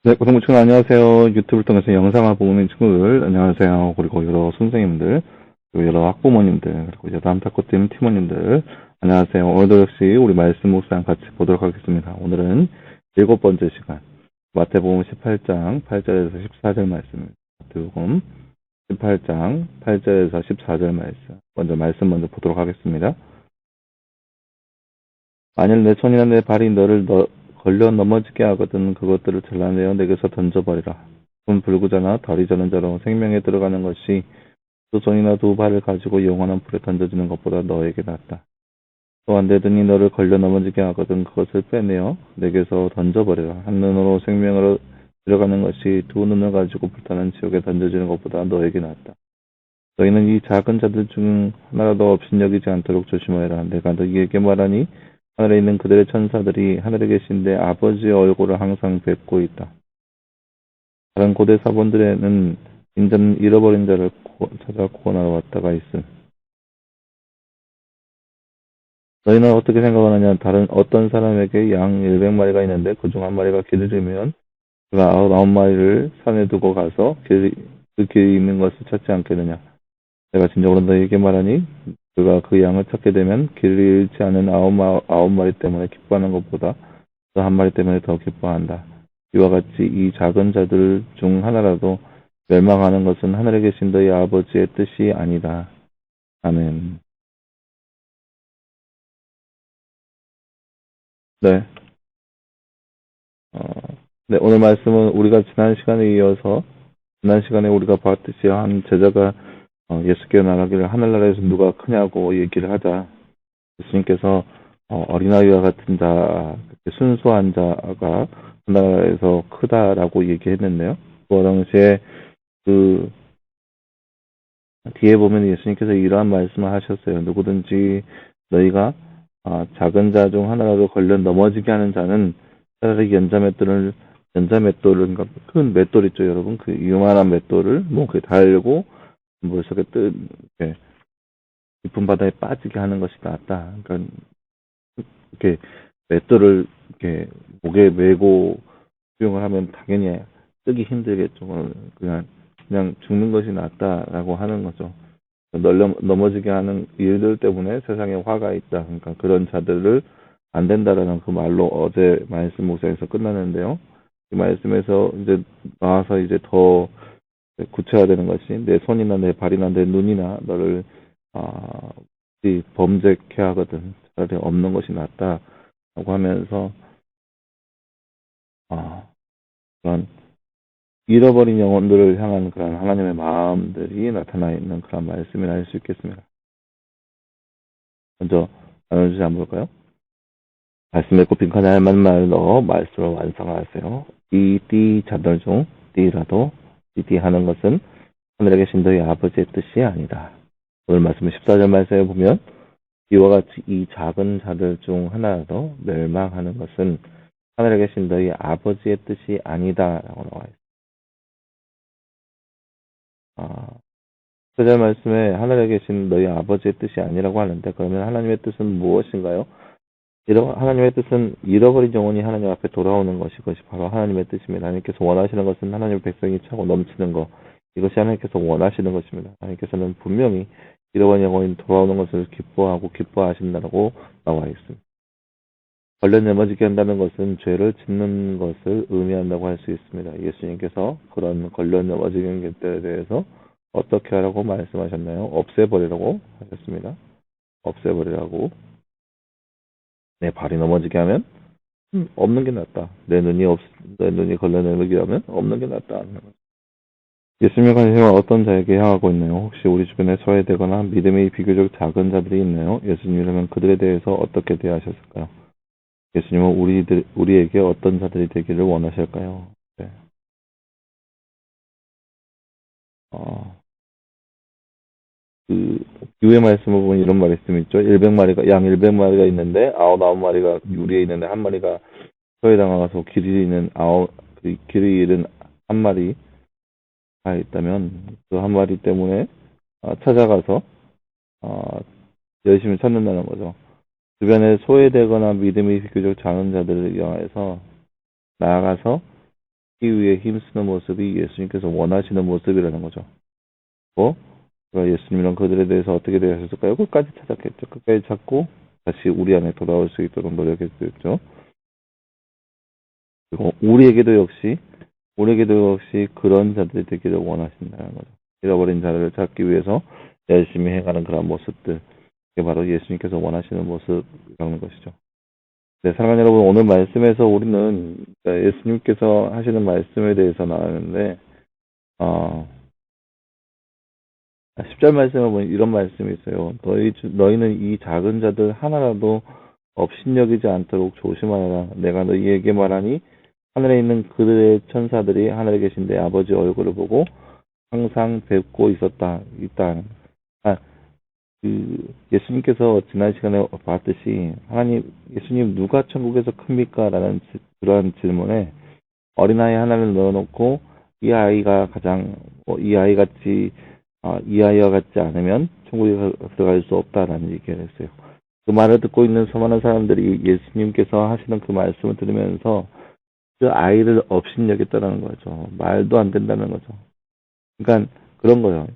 네, 고등부 친구 안녕하세요. 유튜브를 통해서 영상을 보고 있는 친구들 안녕하세요. 그리고 여러 선생님들, 그리고 여러 학부모님들, 그리고 여러 안타코팀 팀원님들 안녕하세요. 오늘도 역시 우리 말씀 묵상 같이 보도록 하겠습니다. 오늘은 7번째 시간 마태복음 18장 8절에서 14절 말씀입니다. 마태복음 18장 8절에서 14절 말씀. 먼저 보도록 하겠습니다. 만일 내 손이나 내 발이 너를 걸려 넘어지게 하거든 그것들을 잘라내어 내게서 던져버리라. 손 불구자나 다리 저는 자로 생명에 들어가는 것이 두 손이나 두 발을 가지고 영원한 불에 던져지는 것보다 너에게 낫다. 또 안 되더니 너를 걸려 넘어지게 하거든 그것을 빼내어 내게서 던져버리라. 한 눈으로 생명으로 들어가는 것이 두 눈을 가지고 불타는 지옥에 던져지는 것보다 너에게 낫다. 너희는 이 작은 자들 중 하나라도 업신여기지 않도록 조심하여라. 내가 너희에게 말하니 하늘에 있는 그들의 천사들이 하늘에 계신 내 아버지의 얼굴을 항상 뵙고 있다. 다른 고대 사본들에는 인자는 잃어버린 자를 찾아 구원하러 왔다가 있음. 너희는 어떻게 생각하느냐? 다른 어떤 사람에게 양 100마리가 있는데 그중 한 마리가 길을 잃으면 그가 99마리를 산에 두고 가서 그 길이 있는 것을 찾지 않겠느냐? 내가 진정으로 너희에게 말하니 그가 그 양을 찾게 되면 길을 잃지 않은 아홉 마리 때문에 기뻐하는 것보다 그 한 마리 때문에 더 기뻐한다. 이와 같이 이 작은 자들 중 하나라도 멸망하는 것은 하늘에 계신 너희 아버지의 뜻이 아니다. 아멘. 네. 어, 네, 오늘 말씀은 우리가 지난 시간에 이어서 지난 시간에 우리가 봤듯이 한 제자가 예수께 나가기를 하늘나라에서 누가 크냐고 얘기를 하자 예수님께서 어린아이와 같은 자, 순수한 자가 하늘나라에서 크다라고 얘기했는데요. 그 당시에 그 뒤에 보면 예수님께서 이러한 말씀을 하셨어요. 누구든지 너희가 작은 자 중 하나라도 걸려 넘어지게 하는 자는 차라리 연자맷돌을 그러니까 큰 맷돌 있죠, 여러분. 그 유만한 맷돌을 목에 달고 물 속에 이렇게 깊은 바다에 빠지게 하는 것이 낫다. 그러니까 이렇게 맷돌을 이렇게 목에 메고 수영을 하면 당연히 뜨기 힘들겠죠. 그냥 죽는 것이 낫다라고 하는 거죠. 넘어지게 하는 일들 때문에 세상에 화가 있다. 그러니까 그런 자들을 안 된다라는 그 말로 어제 말씀 묵상에서 끝났는데요. 이 말씀에서 이제 나와서 이제 더 구체화되는 것이 내 손이나 내 발이나 내 눈이나 너를 아, 범죄케 하거든 차라리 없는 것이 낫다라고 하면서 그런 잃어버린 영혼들을 향한 그런 하나님의 마음들이 나타나 있는 그런 말씀이라 할 수 있겠습니다. 먼저 나눠주시 한번 볼까요? 말씀에 꼽힌 하나님만 말로 말씀을 완성하세요. 띠 자들 중 띠라도 띠 하는 것은 하늘에 계신 너희 아버지의 뜻이 아니다. 오늘 말씀 14절 말씀에 보면 이와 같이 이 작은 자들 중 하나라도 멸망하는 것은 하늘에 계신 너희 아버지의 뜻이 아니다라고 나와 있습니다. 14절 말씀에 하늘에 계신 너희 아버지의 뜻이 아니라고 하는데 그러면 하나님의 뜻은 무엇인가요? 하나님의 뜻은 잃어버린 영혼이 하나님 앞에 돌아오는 것이 바로 하나님의 뜻입니다. 하나님께서 원하시는 것은 하나님의 백성이 차고 넘치는 것, 이것이 하나님께서 원하시는 것입니다. 하나님께서는 분명히 잃어버린 영혼이 돌아오는 것을 기뻐하고 기뻐하신다고 나와 있습니다. 걸려 넘어지게 한다는 것은 죄를 짓는 것을 의미한다고 할 수 있습니다. 예수님께서 그런 걸려 넘어지는 것들에 대해서 어떻게 하라고 말씀하셨나요? 없애버리라고 하셨습니다. 없애버리라고. 내 발이 넘어지게 하면 없는 게 낫다. 내 눈이 걸려 넘어지게 하면 없는 게 낫다. 예수님의 관심은 어떤 자에게 향하고 있나요? 혹시 우리 주변에 소외되거나 믿음이 비교적 작은 자들이 있나요? 예수님이라면 그들에 대해서 어떻게 대하셨을까요? 예수님은 우리에게 어떤 자들이 되기를 원하실까요? 네. 그 유의 말씀을 보면 이런 말씀이 있죠. 양 100마리가 있는데 99마리가 유리에 있는데 한 마리가 소외당하서 길을 잃은 한 마리가 있다면 그 한 마리 때문에 찾아가서 열심히 찾는다는 거죠. 주변에 소외되거나 믿음이 비교적 작은 자들을 향해서 나아가서 위해 힘쓰는 모습이 예수님께서 원하시는 모습이라는 거죠. 예수님이랑 그들에 대해서 어떻게 대하셨을까요? 끝까지 찾았겠죠. 끝까지 찾고 다시 우리 안에 돌아올 수 있도록 노력했겠죠. 그리고 우리에게도 역시 그런 자들이 되기를 원하신다는 거죠. 잃어버린 자들을 찾기 위해서 열심히 해가는 그런 모습들. 그게 바로 예수님께서 원하시는 모습이라는 것이죠. 네, 사랑하는 여러분, 오늘 말씀에서 우리는 예수님께서 하시는 말씀에 대해서 나왔는데, 10절 말씀에 보면 이런 말씀이 있어요. 너희는 이 작은 자들 하나라도 업신여기지 않도록 조심하여라. 내가 너희에게 말하니 하늘에 있는 그들의 천사들이 하늘에 계신 내 아버지 얼굴을 보고 항상 뵙고 있다. 예수님께서 지난 시간에 봤듯이 예수님 누가 천국에서 큽니까? 라는 그러한 질문에 어린아이 하나를 넣어놓고 이 아이와 같지 않으면 천국에 들어갈 수 없다라는 얘기를 했어요. 그 말을 듣고 있는 수많은 사람들이 예수님께서 하시는 그 말씀을 들으면서 그 아이를 업신여겼다는 거죠. 말도 안 된다는 거죠. 그러니까 그런 거예요.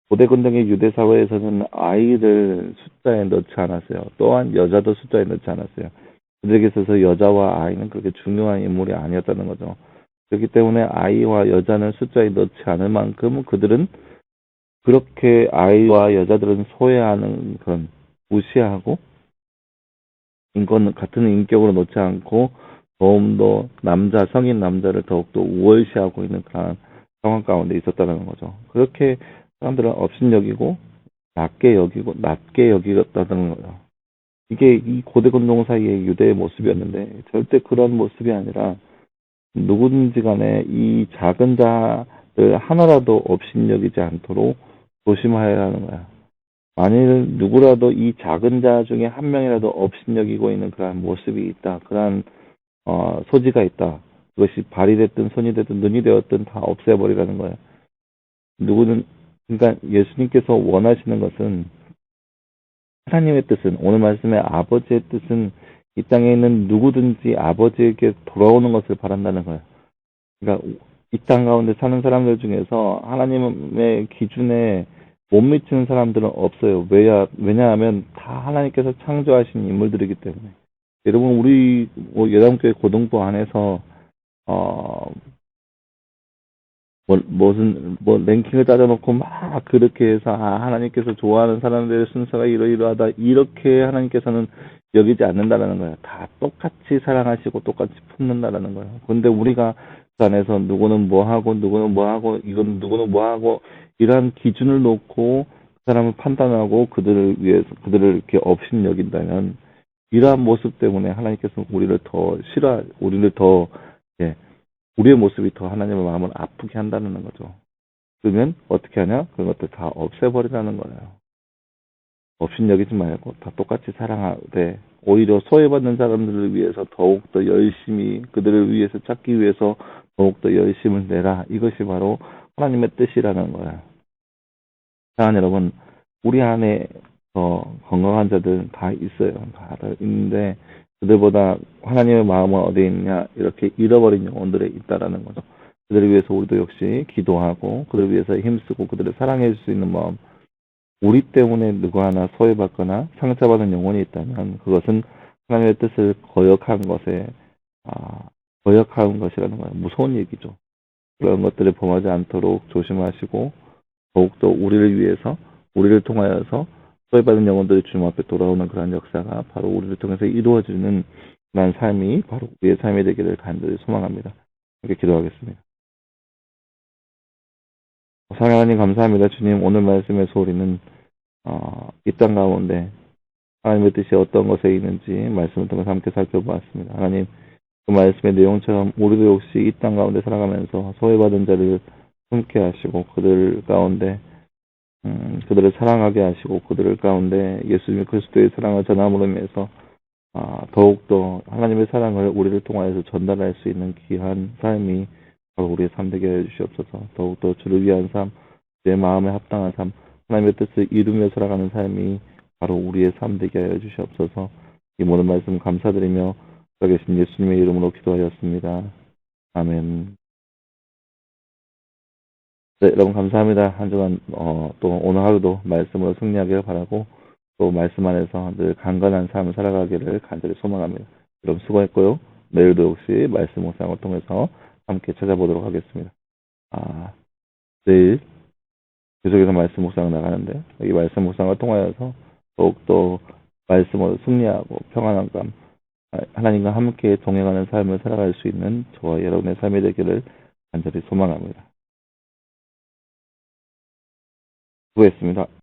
고대 근동의 유대 사회에서는 아이를 숫자에 넣지 않았어요. 또한 여자도 숫자에 넣지 않았어요. 그들에게 있어서 여자와 아이는 그렇게 중요한 인물이 아니었다는 거죠. 그렇기 때문에 아이와 여자는 숫자에 넣지 않을 만큼 그들은 그렇게 아이와 여자들은 소외하는 그런 무시하고 같은 인격으로 놓지 않고 더욱더 성인 남자를 더욱더 우월시하고 있는 그런 상황 가운데 있었다는 거죠. 그렇게 사람들은 업신여기고 낮게 여기었다는 거예요. 이게 이 고대 근동 사이의 유대의 모습이었는데 절대 그런 모습이 아니라 누구든지 간에 이 작은 자를 하나라도 업신여기지 않도록 조심하여야 하는 거야. 만일 누구라도 이 작은 자 중에 한 명이라도 업신여기고 있는 그러한 모습이 있다. 그러한 소지가 있다. 그것이 발이 됐든 손이 됐든 눈이 되었든 다 없애버리라는 거예요. 그러니까 예수님께서 원하시는 것은 하나님의 뜻은 오늘 말씀의 아버지의 뜻은 이 땅에 있는 누구든지 아버지에게 돌아오는 것을 바란다는 거예요. 그러니까 이 땅 가운데 사는 사람들 중에서 하나님의 기준에 못 미치는 사람들은 없어요. 왜냐하면 다 하나님께서 창조하신 인물들이기 때문에. 여러분 우리 여담교회 고등부 안에서 랭킹을 따져놓고 막 그렇게 해서 하나님께서 좋아하는 사람들의 순서가 이러이러하다 이렇게 하나님께서는 여기지 않는다라는 거예요. 다 똑같이 사랑하시고 똑같이 품는다라는 거예요. 근데 우리가 그 안에서 누구는 뭐하고 이건 누구는 뭐하고 이러한 기준을 놓고 그 사람을 판단하고 그들을 이렇게 업신여긴다면 이러한 모습 때문에 하나님께서 우리를 더 우리의 모습이 더 하나님의 마음을 아프게 한다는 거죠. 그러면 어떻게 하냐? 그런 것들 다 없애버리라는 거예요. 업신여기지 말고 다 똑같이 사랑하되 오히려 소외받는 사람들을 위해서 더욱더 열심히 그들을 위해서 찾기 위해서 더욱더 열심을 내라. 이것이 바로 하나님의 뜻이라는 거예요. 사랑하는 여러분, 우리 안에 건강한 자들 다 있어요. 다 있는데 그들보다 하나님의 마음은 어디에 있냐 이렇게 잃어버린 영혼들에 있다라는 거죠. 그들을 위해서 우리도 역시 기도하고 그들을 위해서 힘쓰고 그들을 사랑해 줄 수 있는 마음. 우리 때문에 누구 하나 소외받거나 상처받은 영혼이 있다면 그것은 하나님의 뜻을 거역한 것이라는 거예요. 무서운 얘기죠. 그런 것들을 범하지 않도록 조심하시고 더욱더 우리를 통하여서 소외받은 영혼들이 주님 앞에 돌아오는 그런 역사가 바로 우리를 통해서 이루어지는 그런 삶이 바로 우리의 삶이 되기를 간절히 소망합니다. 이렇게 기도하겠습니다. 사랑하는 하나님 감사합니다. 주님 오늘 말씀에서 우리는 이 땅 가운데 하나님의 뜻이 어떤 것에 있는지 말씀을 통해서 함께 살펴보았습니다. 하나님 그 말씀의 내용처럼 우리도 역시 이 땅 가운데 살아가면서 소외받은 자를 품게 하시고 그들 가운데 그들을 사랑하게 하시고 그들을 가운데 예수님 그리스도의 사랑을 전함으로 인해서 더욱더 하나님의 사랑을 우리를 통하여서 전달할 수 있는 귀한 삶이 바로 우리의 삶 되게 해주시옵소서. 더욱더 주를 위한 삶, 내 마음에 합당한 삶, 하나님의 뜻을 이루며 살아가는 삶이 바로 우리의 삶 되게 하여 주시옵소서. 이 모든 말씀 감사드리며 살아계신 예수님의 이름으로 기도하였습니다. 아멘. 네, 여러분 감사합니다. 한 주간 또 오늘 하루도 말씀으로 승리하기를 바라고 또 말씀 안에서 늘 강건한 삶을 살아가기를 간절히 소망합니다. 여러분 수고했고요. 내일도 역시 말씀 묵상을 통해서 함께 찾아보도록 하겠습니다. 내일 계속해서 말씀 묵상 나가는데 이 말씀 묵상을 통하여서 더욱더 말씀으로 승리하고 평안한 감, 하나님과 함께 동행하는 삶을 살아갈 수 있는 저와 여러분의 삶이 되기를 간절히 소망합니다. 수고했습니다.